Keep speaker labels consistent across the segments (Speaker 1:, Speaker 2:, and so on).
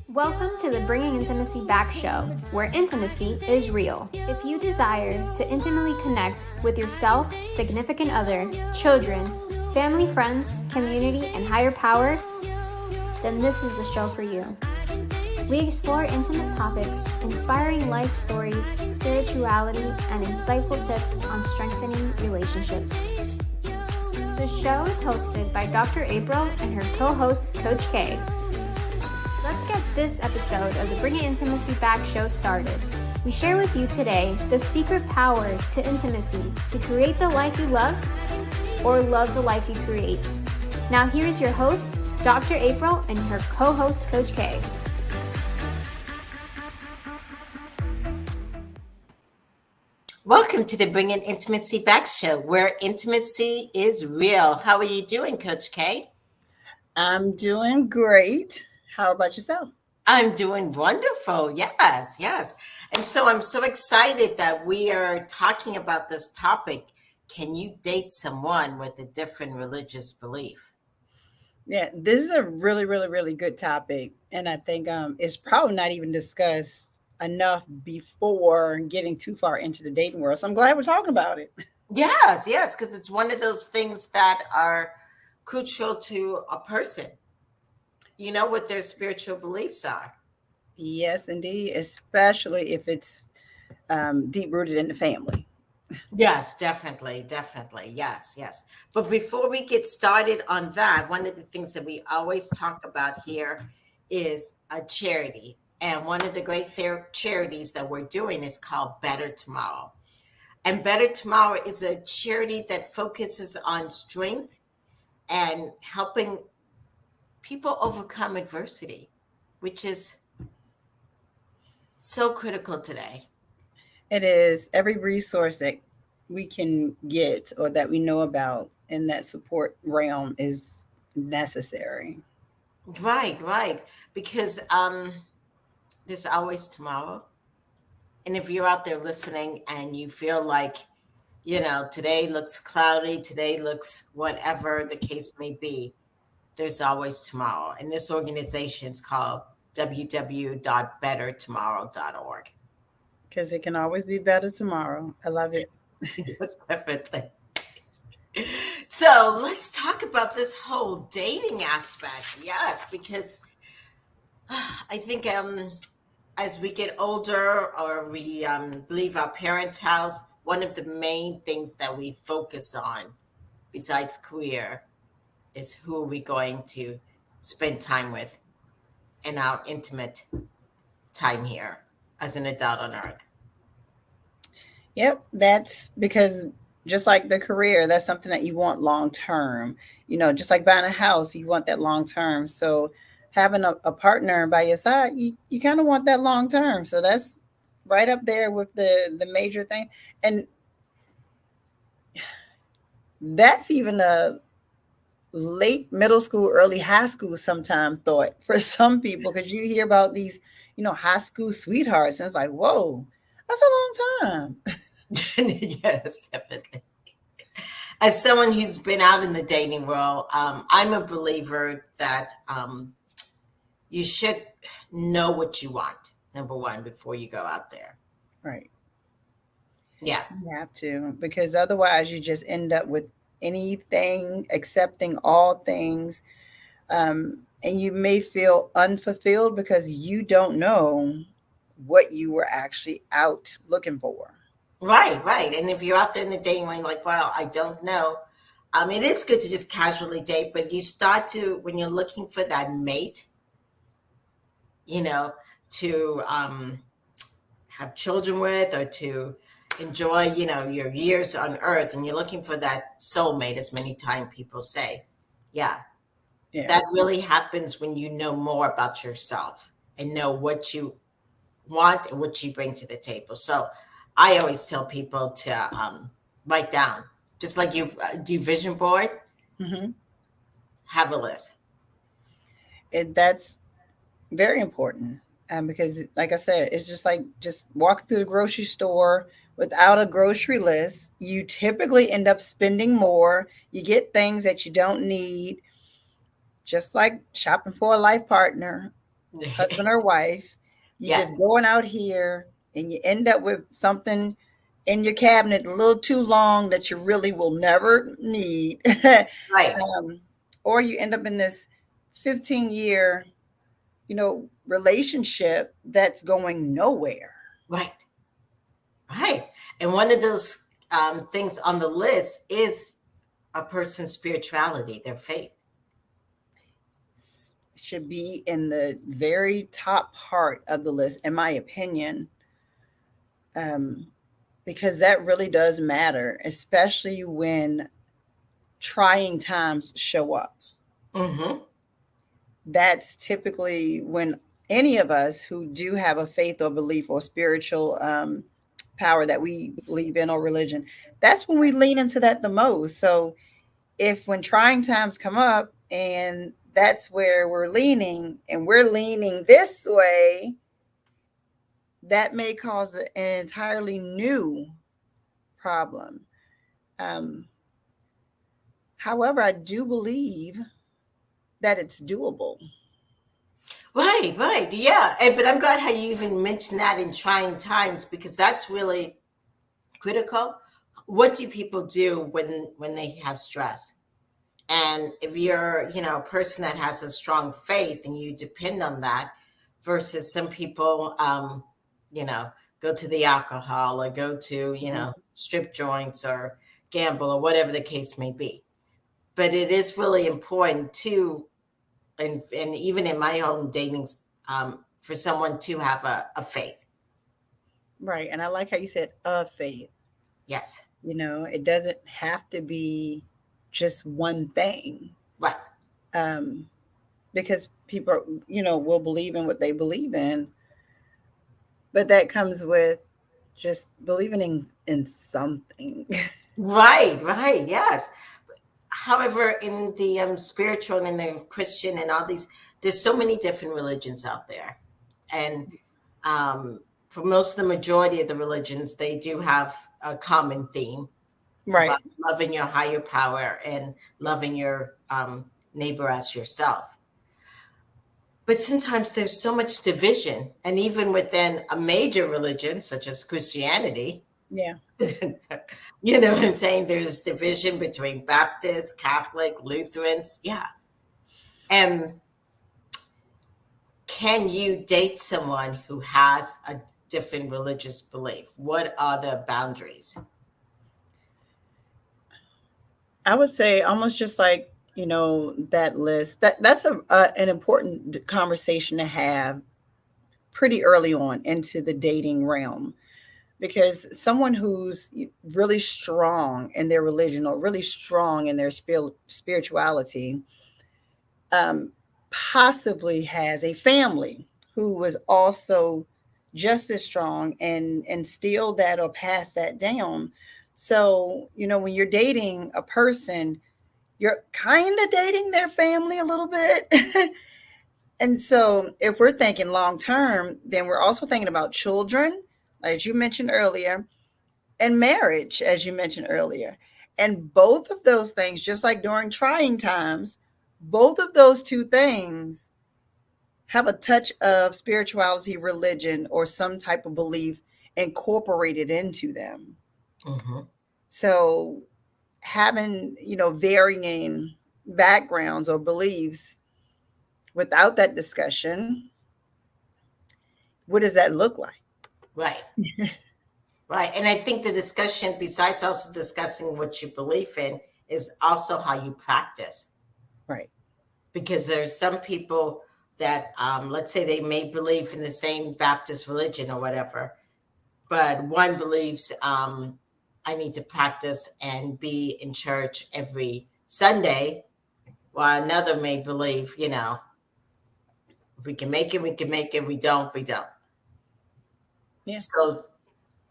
Speaker 1: Welcome to the Bringing Intimacy Back show, where intimacy is real. If you desire to intimately connect with yourself, significant other, children, family, friends, community, and higher power, then this is the show for you. We explore intimate topics, inspiring life stories, spirituality, and insightful tips on strengthening relationships. The show is hosted by Dr. April and her co-host, Coach K. Let's get this episode of the Bringing Intimacy Back show started. We share with you today the secret power to intimacy to create the life you love or love the life you create. Now here's your host, Dr. April, and her co-host, Coach K.
Speaker 2: Welcome to the Bringing Intimacy Back show, where intimacy is real. How are you doing, Coach K?
Speaker 3: I'm doing great. How about yourself?
Speaker 2: I'm doing wonderful. Yes. And so I'm so excited that we are talking about this topic. Can you date someone with a different religious belief?
Speaker 3: Yeah, this is a really good topic. And I think it's probably not even discussed enough before getting too far into the dating world. So I'm glad we're talking about it.
Speaker 2: Yes, because it's one of those things that are crucial to a person. You know what their spiritual beliefs are.
Speaker 3: Yes, indeed, especially if it's deep rooted in the family.
Speaker 2: Yes, definitely. Yes. But before we get started on that, one of the things that we always talk about here is a charity. And one of the great charities that we're doing is called Better Tomorrow. And Better Tomorrow is a charity that focuses on strength and helping people overcome adversity, which is so critical today.
Speaker 3: It is every resource that we can get or that we know about in that support realm is necessary.
Speaker 2: Right. Because there's always tomorrow. And if you're out there listening and you feel like, today looks cloudy, today looks whatever the case may be, there's always tomorrow. And this organization is called www.bettertomorrow.org.
Speaker 3: Because it can always be better tomorrow. I love it.
Speaker 2: Yes, definitely. So let's talk about this whole dating aspect. Yes, because I think as we get older or we leave our parents' house, one of the main things that we focus on besides career is who are we going to spend time with in our intimate time here as an adult on earth.
Speaker 3: Yep, that's because just like the career, that's something that you want long term. Just like buying a house, you want that long term. So having a partner by your side, you kind of want that long term. So that's right up there with the major thing. And that's even a late middle school, early high school sometime thought for some people, because you hear about these, high school sweethearts, and it's like, whoa, that's a long time.
Speaker 2: Yes, definitely. As someone who's been out in the dating world, I'm a believer that you should know what you want, number one, before you go out there.
Speaker 3: Right.
Speaker 2: Yeah.
Speaker 3: You have to, because otherwise you just end up with anything, accepting all things. And you may feel unfulfilled because you don't know what you were actually out looking for.
Speaker 2: Right. And if you're out there in the dating world, you're like, well, I don't know. It is good to just casually date, but you start to, when you're looking for that mate, to have children with or to enjoy, your years on earth, and you're looking for that soulmate, as many times people say. Yeah. That really happens when you know more about yourself and know what you want and what you bring to the table. So I always tell people to write down, just like you do vision board, have a list.
Speaker 3: That's very important because, like I said, it's just like just walking through the grocery store without a grocery list. You typically end up spending more. You get things that you don't need, just like shopping for a life partner. husband or wife. You just
Speaker 2: Yes,
Speaker 3: going out here and you end up with something in your cabinet a little too long that you really will never need.
Speaker 2: right,
Speaker 3: Or you end up in this 15-year, relationship that's going nowhere.
Speaker 2: right, right. And one of those things on the list is a person's spirituality, their faith.
Speaker 3: Should be in the very top part of the list, in my opinion, um, because that really does matter, especially when trying times show up.
Speaker 2: Mm-hmm.
Speaker 3: That's typically when any of us who do have a faith or belief or spiritual power that we believe in or religion, that's when we lean into that the most. So if when trying times come up and that's where we're leaning and we're leaning this way, that may cause an entirely new problem. Um, However, I do believe that it's doable.
Speaker 2: Right, right, yeah. But I'm glad how you even mentioned that in trying times because that's really critical. What do people do when they have stress? And if you're, a person that has a strong faith and you depend on that, versus some people, you know, go to the alcohol or go to, strip joints or gamble or whatever the case may be. But it is really important to, and even in my own dating, for someone to have a faith.
Speaker 3: Right. And I like how you said of faith.
Speaker 2: Yes.
Speaker 3: It doesn't have to be just one thing.
Speaker 2: Right.
Speaker 3: Um, because people, will believe in what they believe in, but that comes with just believing in something.
Speaker 2: Right. Right. Yes. However, in the spiritual and in the Christian and all these, there's so many different religions out there, and for most of the majority of the religions, they do have a common theme about
Speaker 3: Right.
Speaker 2: loving your higher power and loving your neighbor as yourself. But sometimes there's so much division, and even within a major religion such as Christianity,
Speaker 3: Yeah.
Speaker 2: you know what I'm saying? There's division between Baptists, Catholic, Lutherans. Yeah. And can you date someone who has a different religious belief? What are the boundaries?
Speaker 3: I would say almost just like, that list. That's an important conversation to have pretty early on into the dating realm, because someone who's really strong in their religion or really strong in their spirituality, um, possibly has a family who was also just as strong and still that or pass that down. So, when you're dating a person, you're kind of dating their family a little bit. And so, if we're thinking long term, then we're also thinking about children, as you mentioned earlier, and marriage, as you mentioned earlier. And both of those things, just like during trying times, both of those two things have a touch of spirituality, religion, or some type of belief incorporated into them.
Speaker 2: Mm-hmm.
Speaker 3: So, having, varying backgrounds or beliefs without that discussion, what does that look like?
Speaker 2: Right. Right. And I think the discussion, besides also discussing what you believe in, is also how you practice.
Speaker 3: Right.
Speaker 2: Because there's some people that, let's say they may believe in the same Baptist religion or whatever, but one believes I need to practice and be in church every Sunday, while another may believe, if we can make it, we can make it. We don't, we don't.
Speaker 3: Yeah.
Speaker 2: So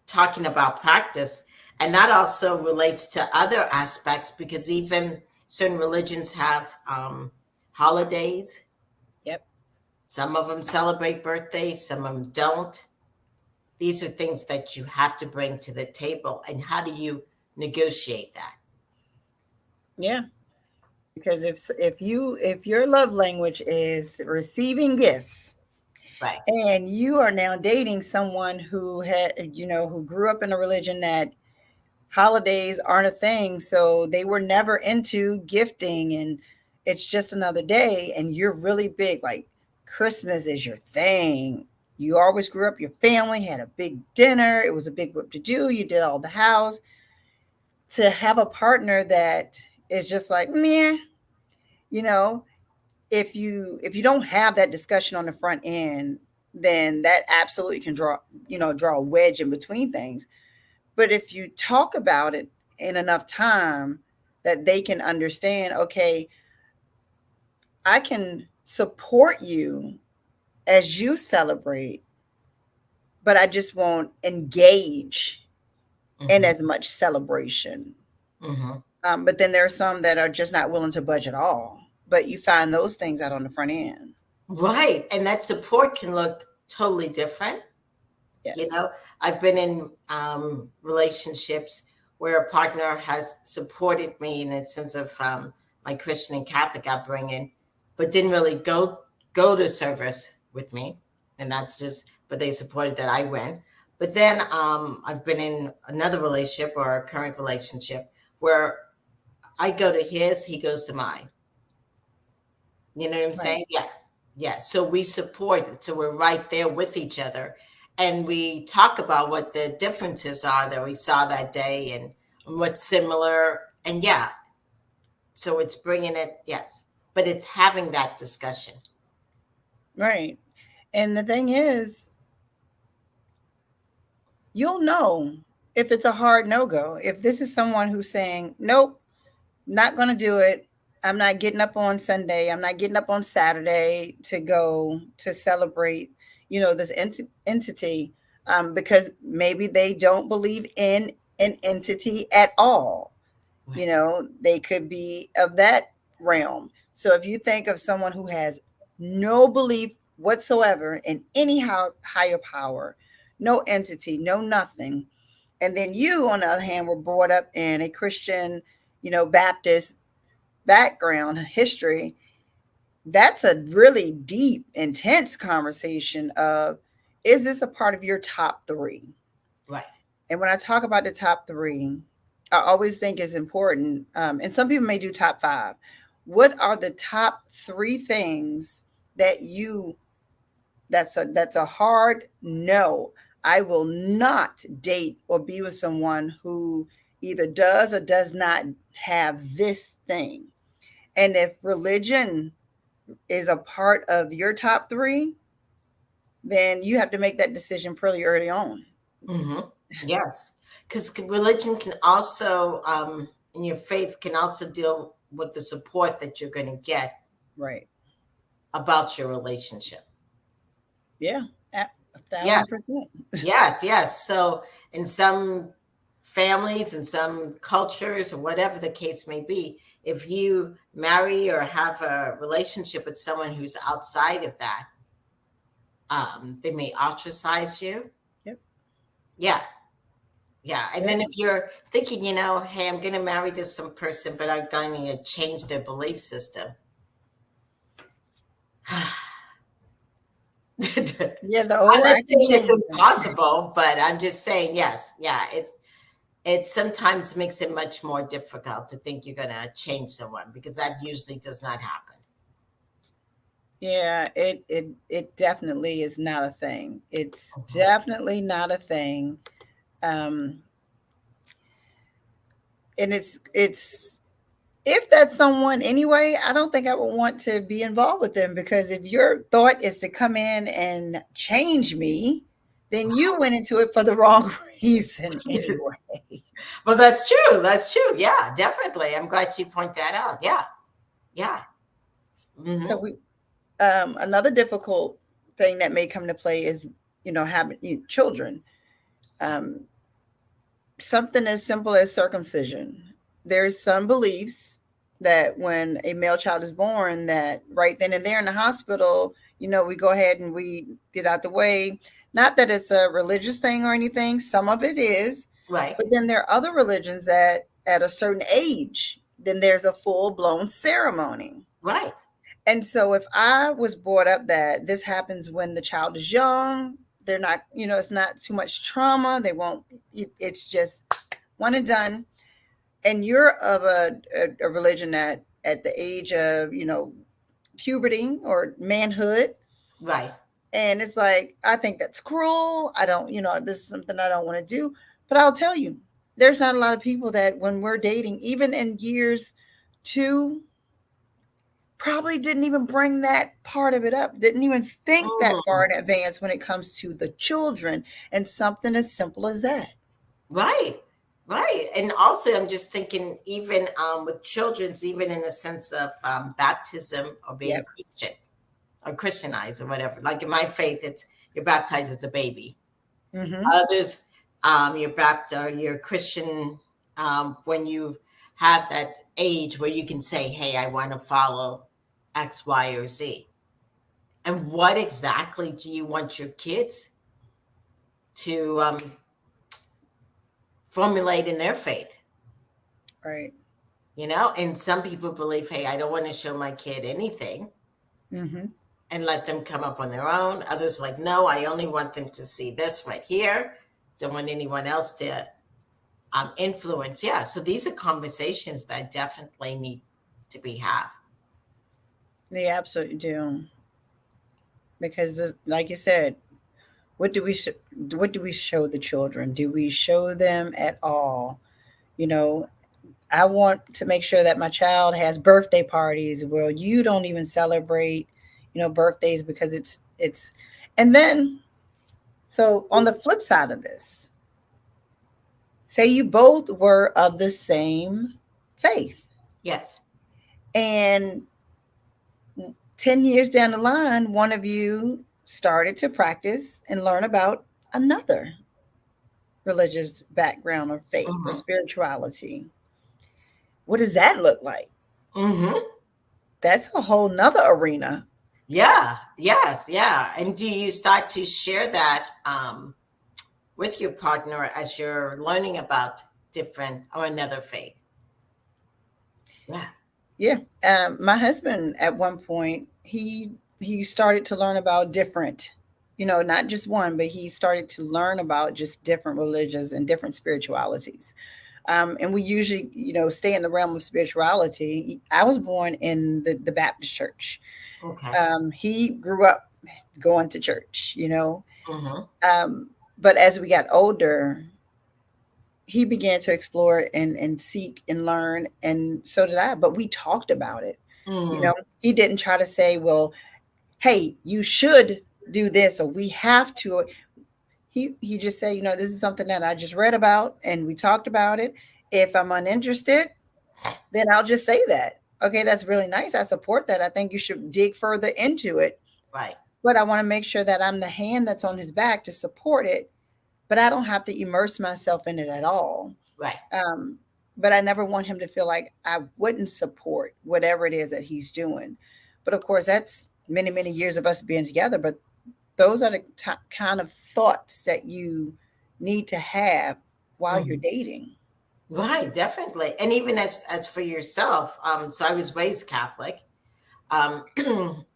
Speaker 2: talking about practice, and that also relates to other aspects because even certain religions have holidays.
Speaker 3: Yep.
Speaker 2: Some of them celebrate birthdays, some of them don't. These are things that you have to bring to the table. And how do you negotiate that?
Speaker 3: Yeah. Because if your love language is receiving gifts,
Speaker 2: Right.
Speaker 3: And you are now dating someone who had, who grew up in a religion that holidays aren't a thing. So they were never into gifting, and it's just another day. And you're really big, like Christmas is your thing. You always grew up, your family had a big dinner. It was a big whip to do. You did all the house. To have a partner that is just like, meh, you know, if you don't have that discussion on the front end, then that absolutely can draw a wedge in between things. But if you talk about it in enough time that they can understand, okay, I can support you as you celebrate, but I just won't engage in
Speaker 2: Mm-hmm.
Speaker 3: as much celebration.
Speaker 2: Mm-hmm.
Speaker 3: But then there are some that are just not willing to budge at all. But you find those things out on the front end.
Speaker 2: Right. And that support can look totally different. You know,
Speaker 3: Yes.
Speaker 2: I've been in relationships where a partner has supported me in the sense of my Christian and Catholic upbringing, but didn't really go to service with me, and that's just. But they supported that I went. But then I've been in another relationship or a current relationship where I go to his, he goes to mine. You know what I'm
Speaker 3: Right.
Speaker 2: saying? Yeah. Yeah. So we support it. So we're right there with each other. And we talk about what the differences are that we saw that day and what's similar. And yeah, so it's bringing it, yes, but it's having that discussion.
Speaker 3: Right. And the thing is, you'll know if it's a hard no go. If this is someone who's saying, nope, not going to do it. I'm not getting up on Sunday. I'm not getting up on Saturday to go to celebrate, this entity, because maybe they don't believe in an entity at all.
Speaker 2: Right.
Speaker 3: They could be of that realm. So if you think of someone who has no belief whatsoever in any higher power, no entity, no nothing, and then you, on the other hand, were brought up in a Christian, Baptist background history, that's a really deep, intense conversation of, is this a part of your top three?
Speaker 2: Right.
Speaker 3: And when I talk about the top three, I always think it's important. And some people may do top five. What are the top three things that that's a hard no? I will not date or be with someone who either does or does not have this thing. And if religion is a part of your top three, then you have to make that decision pretty early on.
Speaker 2: Mm-hmm. Yes. Because religion can also, and your faith can also deal with the support that you're going to get
Speaker 3: Right.
Speaker 2: about your relationship.
Speaker 3: Yeah. A thousand
Speaker 2: Yes.
Speaker 3: percent.
Speaker 2: Yes, yes. So in some families and some cultures or whatever the case may be, if you marry or have a relationship with someone who's outside of that, they may ostracize you.
Speaker 3: Yep.
Speaker 2: Yeah, yeah. And then
Speaker 3: Yeah.
Speaker 2: if you're thinking, hey, I'm going to marry this some person, but I'm going to change their belief system.
Speaker 3: Yeah. The
Speaker 2: I'm not
Speaker 3: overacting
Speaker 2: saying it's
Speaker 3: change.
Speaker 2: impossible, but I'm just saying yes, yeah. It sometimes makes it much more difficult to think you're going to change someone because that usually does not happen.
Speaker 3: Yeah, it definitely is not a thing. It's
Speaker 2: Mhm.
Speaker 3: definitely not a thing. Um, and it's if that's someone anyway, I don't think I would want to be involved with them, because if your thought is to come in and change me, then you went into it for the wrong reason anyway.
Speaker 2: Well, that's true. That's true. Yeah, definitely. I'm glad you point that out. Yeah, yeah.
Speaker 3: So
Speaker 2: Hmm.
Speaker 3: we another difficult thing that may come to play is, having children.
Speaker 2: Yes.
Speaker 3: Um, Something as simple as circumcision. There's some beliefs that when a male child is born, that right then and there in the hospital, we go ahead and we get out the way. Not that it's a religious thing or anything. Some of it is,
Speaker 2: Right.
Speaker 3: but then there are other religions that at a certain age, then there's a full blown ceremony.
Speaker 2: Right.
Speaker 3: And so if I was brought up that this happens when the child is young, they're not, it's not too much trauma. They won't, it's just one and done. And you're of a religion that at the age of, puberty or manhood,
Speaker 2: Right.
Speaker 3: and it's like, I think that's cruel. I don't, this is something I don't want to do. But I'll tell you, there's not a lot of people that when we're dating, even in years two, probably didn't even bring that part of it up, didn't even think that far
Speaker 2: Mm.
Speaker 3: in advance when it comes to the children and something as simple as that.
Speaker 2: Right. Right. And also, I'm just thinking, even with children's, even in the sense of baptism or being
Speaker 3: Yep.
Speaker 2: Christian or Christianized or whatever. Like in my faith, it's you're baptized as a baby.
Speaker 3: Mm-hmm.
Speaker 2: Others, you're baptized, you're Christian when you have that age where you can say, "Hey, I want to follow X, Y, or Z." And what exactly do you want your kids to formulate in their faith?
Speaker 3: Right.
Speaker 2: And some people believe, hey, I don't want to show my kid anything
Speaker 3: Mm-hmm.
Speaker 2: and let them come up on their own. Others like, no, I only want them to see this right here. Don't want anyone else to influence. Yeah. So these are conversations that definitely need to be had.
Speaker 3: They absolutely do. Because, like you said, what do we what do we show the children? Do we show them at all? You know, I want to make sure that my child has birthday parties where you don't even celebrate, birthdays because it's and then so on the flip side of this, say you both were of the same faith
Speaker 2: Yes.
Speaker 3: and 10 years down the line, one of you started to practice and learn about another religious background or faith or
Speaker 2: Mm-hmm.
Speaker 3: spirituality. What does that look like?
Speaker 2: Mm-hmm.
Speaker 3: That's a whole nother arena.
Speaker 2: Yeah. Yes. Yeah. And do you start to share that with your partner as you're learning about different or another faith? Yeah.
Speaker 3: Yeah. My husband at one point he started to learn about different, not just one, but he started to learn about just different religions and different spiritualities. And we usually, stay in the realm of spirituality. I was born in the Baptist church.
Speaker 2: Okay.
Speaker 3: He grew up going to church.
Speaker 2: Mm-hmm.
Speaker 3: Um, but as we got older, he began to explore and seek and learn, and so did I. But we talked about it. You
Speaker 2: Mm.
Speaker 3: know, he didn't try to say, "Well, hey, you should do this," or "We have to." He just said, "This is something that I just read about, and we talked about it. If I'm uninterested, then I'll just say that. Okay, that's really nice. I support that. I think you should dig further into it,
Speaker 2: Right.
Speaker 3: but I want to make sure that I'm the hand that's on his back to support it, but I don't have to immerse myself in it at all."
Speaker 2: Right.
Speaker 3: Um, but I never want him to feel like I wouldn't support whatever it is that he's doing. But of course, that's many, many years of us being together. But those are the kind of thoughts that you need to have while you're
Speaker 2: Mhm.
Speaker 3: dating.
Speaker 2: Right, definitely. And even as for yourself, so I was raised Catholic, um,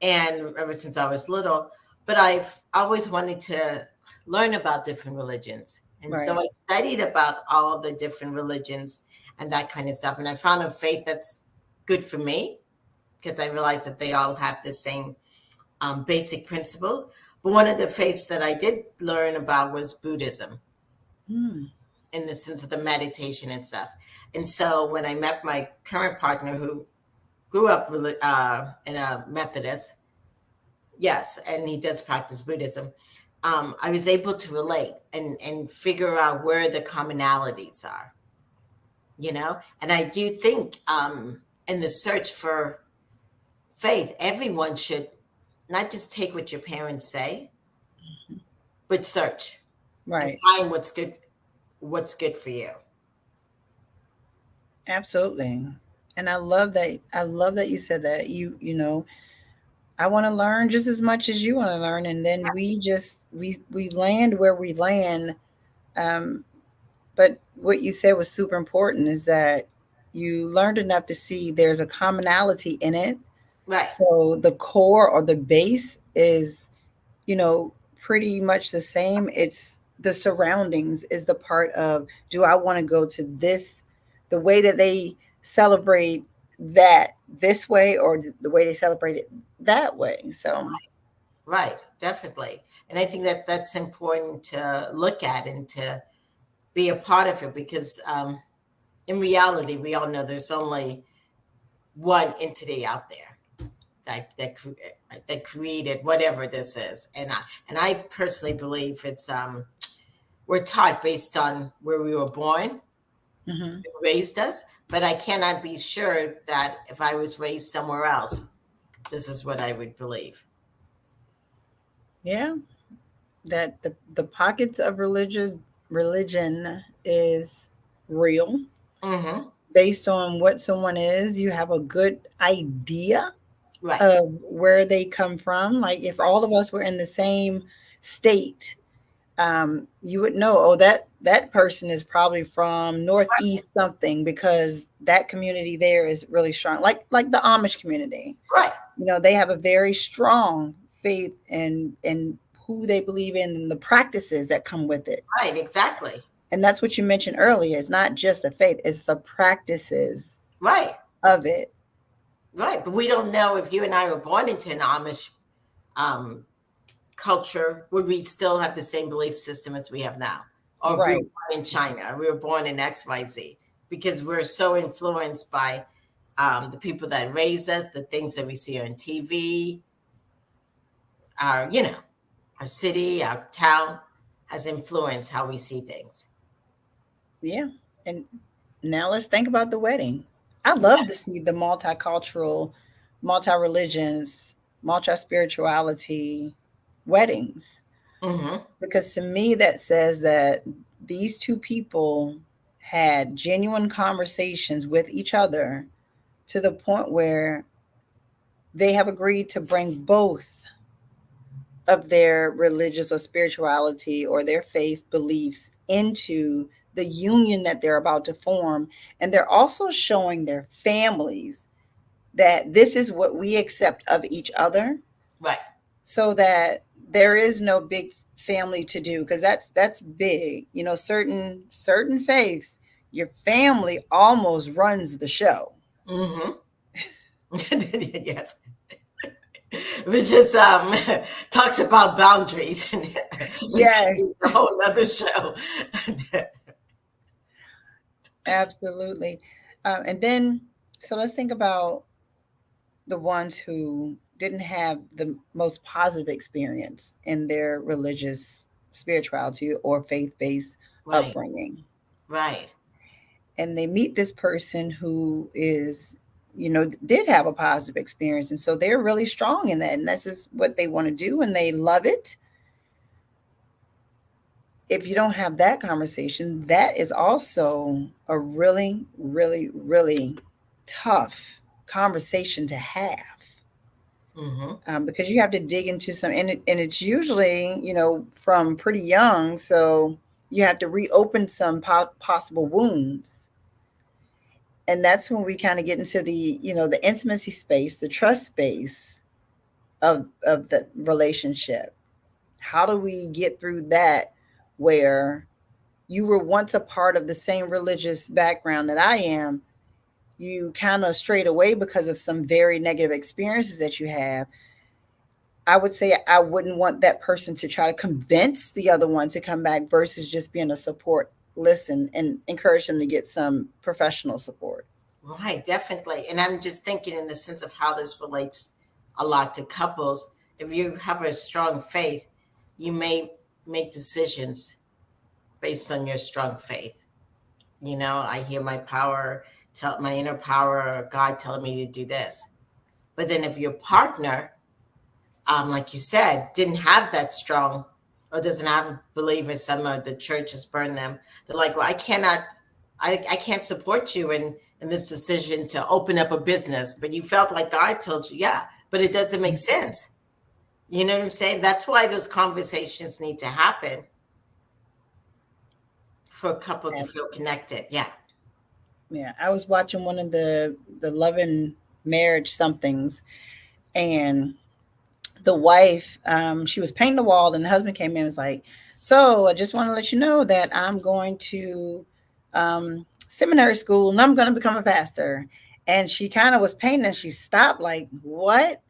Speaker 2: and ever since I was little, but I've always wanted to learn about different religions. And so
Speaker 3: Right.
Speaker 2: I studied about all of the different religions and that kind of stuff. And I found a faith that's good for me because I realized that they all have the same basic principle. But one of the faiths that I did learn about was Buddhism,
Speaker 3: Hmm.
Speaker 2: in the sense of the meditation and stuff. And so when I met my current partner, who grew up in a Methodist, yes, and he does practice Buddhism, I was able to relate and figure out where the commonalities are. And I do think in the search for faith, everyone should not just take what your parents say, but search and
Speaker 3: Right.
Speaker 2: find what's good for you.
Speaker 3: Absolutely. And I love that. I love that you said that. I want to learn just as much as you want to learn, and then we land where we land. Um, but what you said was super important is that you learned enough to see there's a commonality in it,
Speaker 2: Right.
Speaker 3: So the core or the base is, you know, pretty much the same. It's the surroundings is the part of, do I want to go to this, the way that they celebrate that this way, or the way they celebrate it that way. So
Speaker 2: Right. Definitely. And I think that that's important to look at and to be a part of it because in reality, we all know there's only one entity out there that created whatever this is, and I personally believe it's we're taught based on where we were born,
Speaker 3: mhm.
Speaker 2: who raised us, but I cannot be sure that if I was raised somewhere else, this is what I would believe.
Speaker 3: Yeah, that the pockets of religion is real.
Speaker 2: Mm-hmm.
Speaker 3: Based on what someone is, you have a good idea
Speaker 2: Right.
Speaker 3: of where they come from. Like if
Speaker 2: Right.
Speaker 3: all of us were in the same state, you would know, oh, that person is probably from Northeast something, because that community there is really strong. Like the Amish community,
Speaker 2: Right.
Speaker 3: you know, they have a very strong faith in who they believe in and the practices that come with it.
Speaker 2: Right. Exactly.
Speaker 3: And that's what you mentioned earlier. It's not just the faith; it's the practices
Speaker 2: Right.
Speaker 3: of it.
Speaker 2: Right. But we don't know if you and I were born into an Amish um, culture, would we still have the same belief system as we have now? Or if we were
Speaker 3: Right.
Speaker 2: born in China, or we were born in XYZ, because we're so influenced by the people that raise us, the things that we see on TV, our, our city, our town has influenced how we see things.
Speaker 3: Yeah. And now let's think about the wedding. I
Speaker 2: Yeah.
Speaker 3: love to see the multicultural, multi religions, multi spirituality weddings,
Speaker 2: Mm-hmm.
Speaker 3: because to me that says that these two people had genuine conversations with each other to the point where they have agreed to bring both of their religious or spirituality or their faith beliefs into the union that they're about to form. And they're also showing their families that this is what we accept of each other,
Speaker 2: Right.
Speaker 3: so that there is no big family to do, because that's big. You know, certain faiths, your family almost runs the show.
Speaker 2: Mm-hmm. Yes. Which is talks about boundaries, which
Speaker 3: Yes,
Speaker 2: is a whole other show.
Speaker 3: absolutely. And then, so let's think about the ones who didn't have the most positive experience in their religious spirituality or faith-based
Speaker 2: Right.
Speaker 3: upbringing,
Speaker 2: Right.
Speaker 3: and they meet this person who is, you know, did have a positive experience, and so they're really strong in that, and that's just what they want to do and they love it. If you don't have that conversation, that is also a really, really, really tough conversation to have,
Speaker 2: Mm-hmm.
Speaker 3: because you have to dig into some, and it's usually, you know, from pretty young, so you have to reopen some possible wounds. And that's when we kind of get into the, you know, the intimacy space, the trust space of the relationship. How do we get through that, where you were once a part of the same religious background that I am, you kind of strayed away because of some very negative experiences that you have. I would say I wouldn't want that person to try to convince the other one to come back, versus just being a support, listen, and encourage them to get some professional support.
Speaker 2: Right, definitely. And I'm just thinking in the sense of how this relates a lot to couples. If you have a strong faith, you may make decisions based on your strong faith. I hear my power, tell my inner power or God telling me to do this. But then if your partner, like you said, didn't have that strong or doesn't have believers, some of the churches burn them. They're like, well, I can't support you in this decision to open up a business, but you felt like God told you, yeah, but it doesn't make sense. You know what I'm saying? That's why those conversations need to happen for a couple to feel connected. Yeah.
Speaker 3: Yeah, I was watching one of the Love and Marriage somethings, And the wife, she was painting the wall, and the husband came in and was like, "So I just want to let you know that I'm going to seminary school and I'm going to become a pastor." And she kind of was painting and she stopped, like, "What?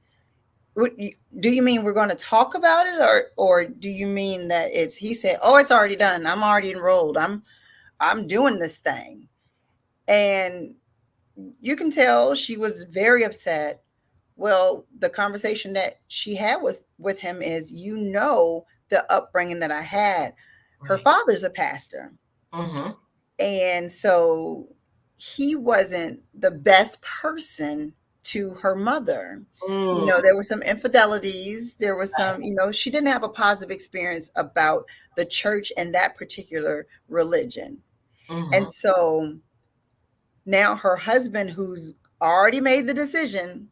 Speaker 3: Do you mean we're going to talk about it, or do you mean that it's?" He said, "Oh, it's already done. I'm already enrolled. I'm doing this thing." And you can tell she was very upset. Well, the conversation that she had with him is, the upbringing that I had. Her
Speaker 2: Right.
Speaker 3: father's a pastor.
Speaker 2: Mm-hmm.
Speaker 3: And so he wasn't the best person to her mother.
Speaker 2: Mm.
Speaker 3: There were some infidelities. There was
Speaker 2: Right.
Speaker 3: some, she didn't have a positive experience about the church and that particular religion. And
Speaker 2: Mm-hmm.
Speaker 3: so now her husband, who's already made the decision,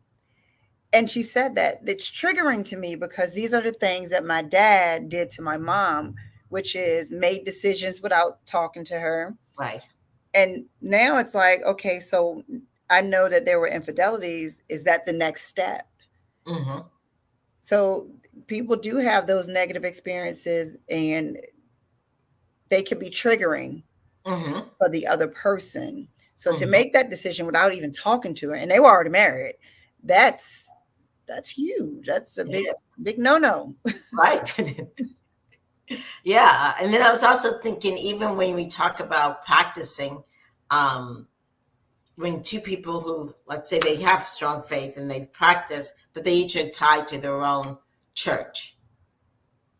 Speaker 3: and she said that it's triggering to me because these are the things that my dad did to my mom, which is made decisions without talking to her.
Speaker 2: Right.
Speaker 3: And now it's like, okay, so I know that there were infidelities. Is that the next step?
Speaker 2: Mm-hmm.
Speaker 3: So people do have those negative experiences, and they can be triggering
Speaker 2: Mm-hmm.
Speaker 3: for the other person. So to
Speaker 2: Mm-hmm.
Speaker 3: make that decision without even talking to her, and they were already married, that's huge. That's a
Speaker 2: It
Speaker 3: big
Speaker 2: is.
Speaker 3: big no-no.
Speaker 2: Right. Yeah. And then I was also thinking, even when we talk about practicing, um, when two people who, let's say, they have strong faith and they've practiced, but they each are tied to their own church,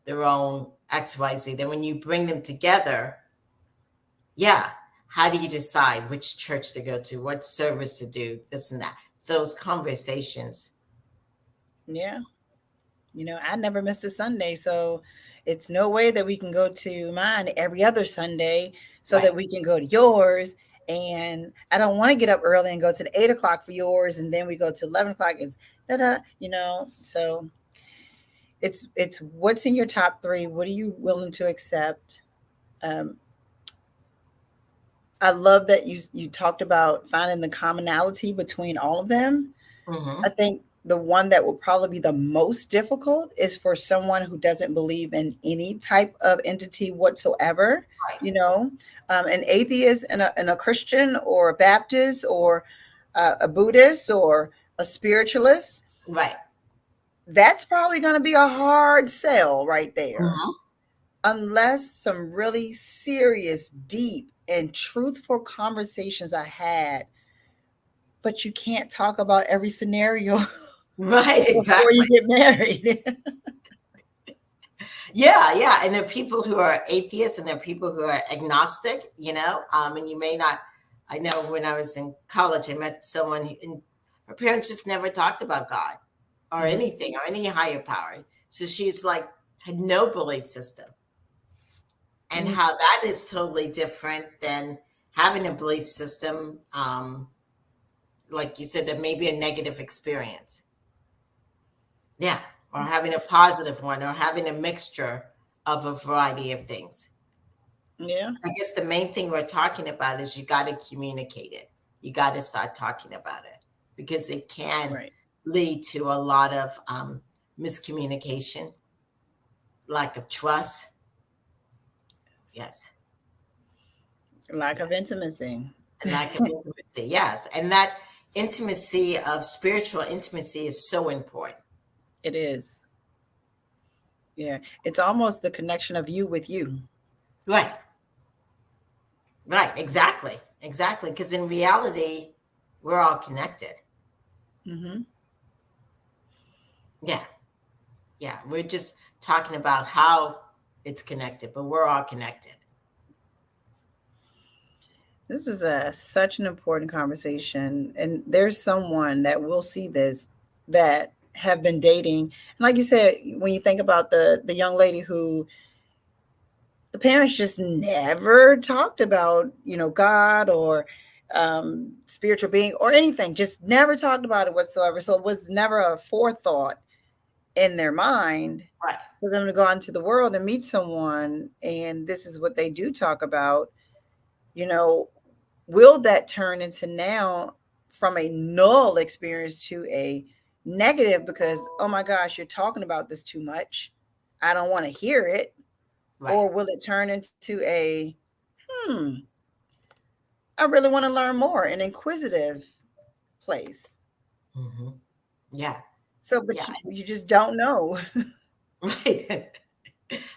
Speaker 2: their own XYZ, then when you bring them together, yeah, how do you decide which church to go to, what service to do, this and that? Those conversations.
Speaker 3: Yeah. I never missed a Sunday, so it's no way that we can go to mine every other Sunday so
Speaker 2: Right.
Speaker 3: that we can go to yours. And I don't want to get up early and go to the 8 o'clock for yours, and then we go to 11 o'clock. It's da da, So it's what's in your top three. What are you willing to accept? Um, I love that you talked about finding the commonality between all of them. I
Speaker 2: Mm-hmm.
Speaker 3: think the one that will probably be the most difficult is for someone who doesn't believe in any type of entity whatsoever.
Speaker 2: Right.
Speaker 3: An atheist and a Christian or a Baptist or a Buddhist or a spiritualist.
Speaker 2: Right.
Speaker 3: That's probably going to be a hard sell right there,
Speaker 2: Mm-hmm.
Speaker 3: unless some really serious, deep, and truthful conversations I had. But you can't talk about every scenario
Speaker 2: Right.
Speaker 3: before you
Speaker 2: Exactly.
Speaker 3: get married.
Speaker 2: Yeah, yeah. And there are people who are atheists and there are people who are agnostic, and you may not. I know when I was in college, I met someone and her parents just never talked about God or
Speaker 3: Mhm.
Speaker 2: anything or any higher power. So she's like, had no belief system. And
Speaker 3: Mm,
Speaker 2: how that is totally different than having a belief system, like you said, that may be a negative experience. Yeah. Or having a positive one or having a mixture of a variety of things.
Speaker 3: yeah,
Speaker 2: I guess the main thing we're talking about is you got to communicate it. You got to start talking about it because it can
Speaker 3: right.
Speaker 2: lead to a lot of miscommunication, lack of trust. Yes,
Speaker 3: Lack of
Speaker 2: yes,
Speaker 3: intimacy.
Speaker 2: and lack of intimacy. Yes, and that intimacy of spiritual intimacy is so important.
Speaker 3: It is. Yeah. It's almost the connection of you with you.
Speaker 2: Right, right, exactly, exactly. Because in reality, we're all connected.
Speaker 3: Hmm.
Speaker 2: Yeah, yeah. We're just talking about how it's connected, but we're all connected.
Speaker 3: This is such an important conversation. And there's someone that will see this that have been dating. And like you said, when you think about the young lady who the parents just never talked about, God or spiritual being or anything, just never talked about it whatsoever. So it was never a forethought in their mind
Speaker 2: Right.
Speaker 3: for them to go out into the world and meet someone. And this is what they do talk about. You know, will that turn into now from a null experience to a negative because, oh my gosh, you're talking about this too much. I don't want to hear it.
Speaker 2: Right.
Speaker 3: Or will it turn into a, hmm, I really want to learn more, an inquisitive place?
Speaker 2: Mm-hmm. Yeah.
Speaker 3: So, but
Speaker 2: Yeah.
Speaker 3: you just don't know.
Speaker 2: Right.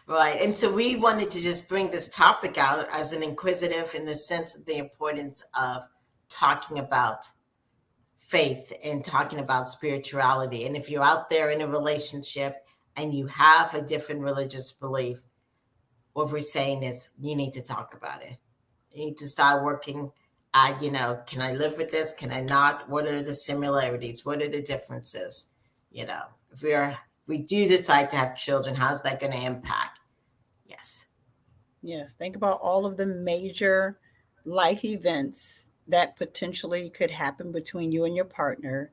Speaker 2: Right. And so we wanted to just bring this topic out as an inquisitive in the sense of the importance of talking about faith and talking about spirituality. And if you're out there in a relationship and you have a different religious belief, what we're saying is you need to talk about it. You need to start working at, can I live with this? Can I not? What are the similarities? What are the differences? If we do decide to have children, how's that going to impact? Yes.
Speaker 3: Yes, think about all of the major life events that potentially could happen between you and your partner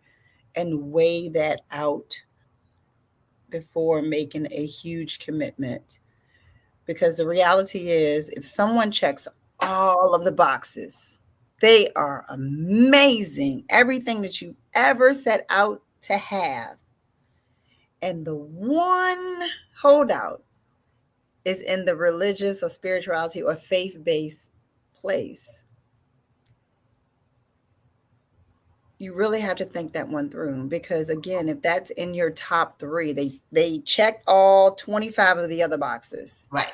Speaker 3: and weigh that out before making a huge commitment. Because the reality is, if someone checks all of the boxes, they are amazing, everything that you ever set out to have. And the one holdout is in the religious or spirituality or faith based place. You really have to think that one through because again, if that's in your top three, they check all 25 of the other boxes.
Speaker 2: Right.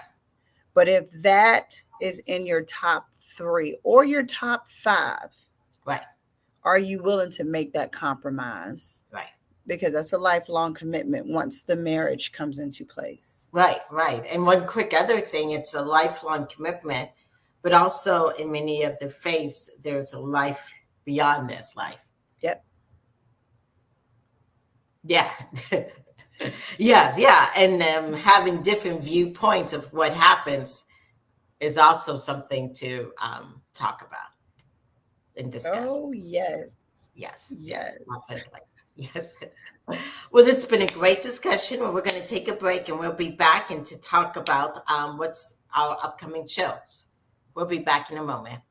Speaker 3: But if that is in your top three or your top five,
Speaker 2: Right.
Speaker 3: are you willing to make that compromise?
Speaker 2: Right.
Speaker 3: Because that's a lifelong commitment once the marriage comes into place.
Speaker 2: Right. Right. And one quick other thing, it's a lifelong commitment, but also in many of the faiths, there's a life beyond this life.
Speaker 3: Yep.
Speaker 2: Yeah. Yes. Yeah. And having different viewpoints of what happens is also something to talk about and discuss.
Speaker 3: Oh, yes.
Speaker 2: Yes.
Speaker 3: Yes.
Speaker 2: Definitely. Yes. Well, this has been a great discussion. Well, we're going to take a break and we'll be back and to talk about what's our upcoming shows. We'll be back in a moment.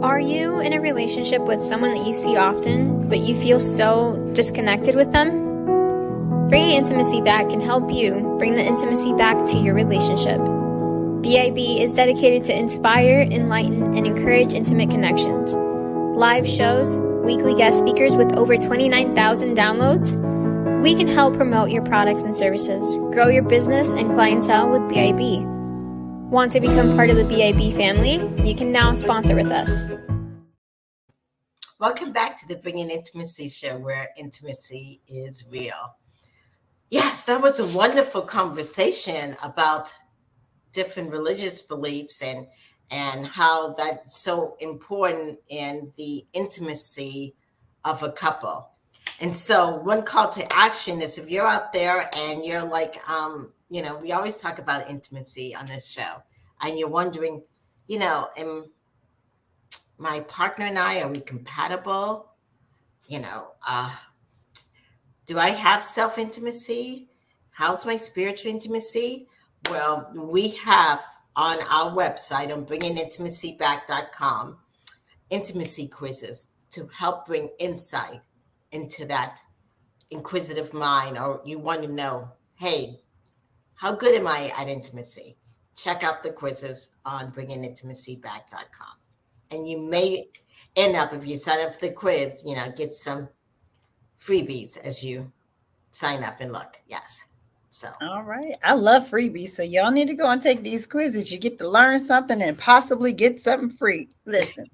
Speaker 1: Are you in a relationship with someone that you see often, but you feel so disconnected with them? Bringing intimacy back can help you bring the intimacy back to your relationship. BIB is dedicated to inspire, enlighten, and encourage intimate connections. Live shows, weekly guest speakers with over 29,000 downloads. We can help promote your products and services, grow your business and clientele with BIB. Want to become part of the BIB family? You can now sponsor with us.
Speaker 2: Welcome back to the Bringing Intimacy show, where intimacy is real. Yes, that was a wonderful conversation about different religious beliefs and how that's so important in the intimacy of a couple. And so one call to action is if you're out there and you're like, we always talk about intimacy on this show and you're wondering, am my partner and I, are we compatible? Do I have self-intimacy? How's my spiritual intimacy? Well, we have on our website on bringingintimacyback.com intimacy quizzes to help bring insight into that inquisitive mind, or you want to know, hey, how good am I at intimacy? Check out the quizzes on bringingintimacyback.com. And you may end up, if you sign up for the quiz, get some freebies as you sign up and look. Yes. So.
Speaker 3: All right. I love freebies. So y'all need to go and take these quizzes. You get to learn something and possibly get something free. Listen,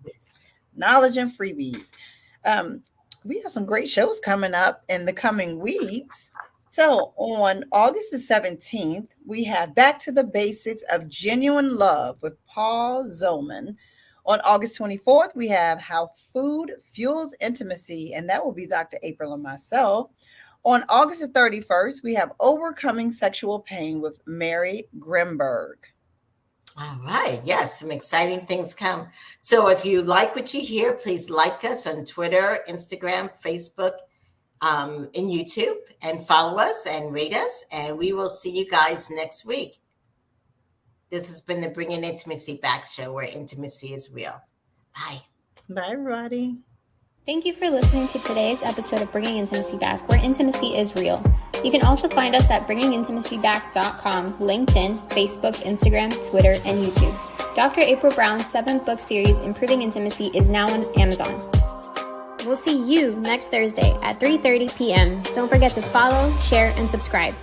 Speaker 3: knowledge and freebies. We have some great shows coming up in the coming weeks. So on August the 17th, we have Back to the Basics of Genuine Love with Paul Zolman. On August 24th, we have How Food Fuels Intimacy, and that will be Dr. April and myself. On August the 31st, we have Overcoming Sexual Pain with Mary Grimberg.
Speaker 2: All right. Yes, some exciting things come. So if you like what you hear, please like us on Twitter, Instagram, Facebook, and YouTube, and follow us and rate us. And we will see you guys next week. This has been the Bringing Intimacy Back show, where intimacy is real. Bye.
Speaker 3: Bye, everybody.
Speaker 1: Thank you for listening to today's episode of Bringing Intimacy Back, where intimacy is real. You can also find us at bringingintimacyback.com, LinkedIn, Facebook, Instagram, Twitter, and YouTube. Dr. April Brown's 7-book series, Improving Intimacy, is now on Amazon. We'll see you next Thursday at 3:30 p.m. Don't forget to follow, share, and subscribe.